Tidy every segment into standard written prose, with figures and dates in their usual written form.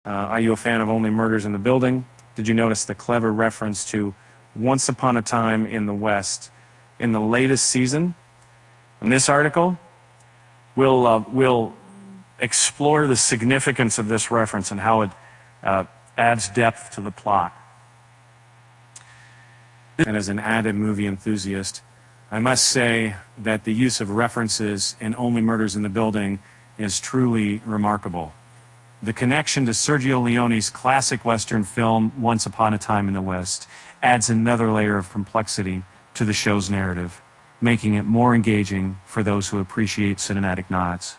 Are you a fan of Only Murders in the Building? Did you notice the clever reference to Once Upon a Time in the West in the latest season? In this article, we'll explore the significance of this reference and how it adds depth to the plot. And as an avid movie enthusiast, I must say that the use of references in Only Murders in the Building is truly remarkable. The connection to Sergio Leone's classic Western film, Once Upon a Time in the West, adds another layer of complexity to the show's narrative, making it more engaging for those who appreciate cinematic nods.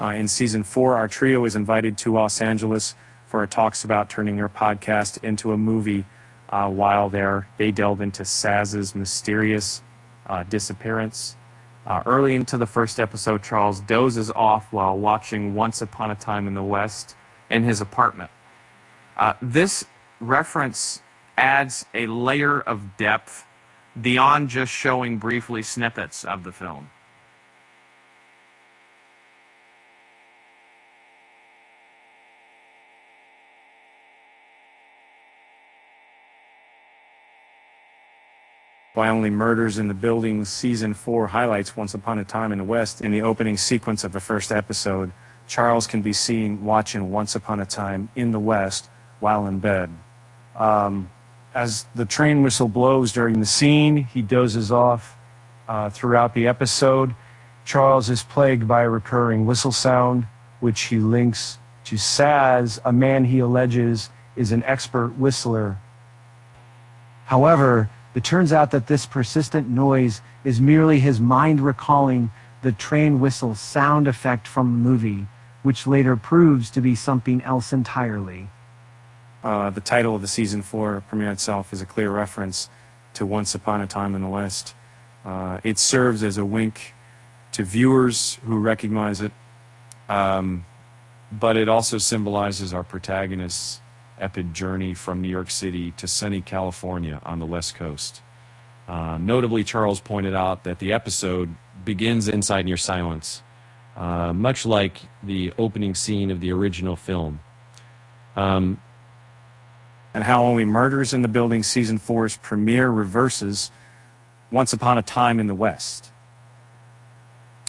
In Season 4, our trio is invited to Los Angeles for talks about turning their podcast into a movie. While there, they delve into Saz's mysterious disappearance. Early into the first episode, Charles dozes off while watching Once Upon a Time in the West in his apartment. This reference adds a layer of depth beyond just showing briefly snippets of the film. By Only Murders in the Building, Season 4 highlights Once Upon a Time in the West. In the opening sequence of the first episode, Charles can be seen watching Once Upon a Time in the West while in bed. As the train whistle blows during the scene, he dozes off. Throughout the episode, Charles is plagued by a recurring whistle sound, which he links to Saz, a man he alleges is an expert whistler. However, it turns out that this persistent noise is merely his mind recalling the train whistle sound effect from the movie, which later proves to be something else entirely. The title of the Season 4 premiere itself is a clear reference to Once Upon a Time in the West. It serves as a wink to viewers who recognize it, but it also symbolizes our protagonist's epic journey from New York City to sunny California on the West Coast. Notably, Charles pointed out that the episode begins inside your silence, much like the opening scene of the original film. And how Only Murders in the Building Season 4's premiere reverses Once Upon a Time in the West.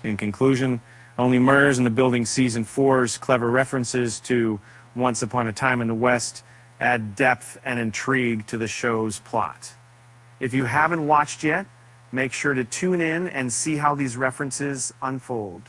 In conclusion, Only Murders in the Building Season 4's clever references to Once Upon a Time in the West add depth and intrigue to the show's plot. If you haven't watched yet, make sure to tune in and see how these references unfold.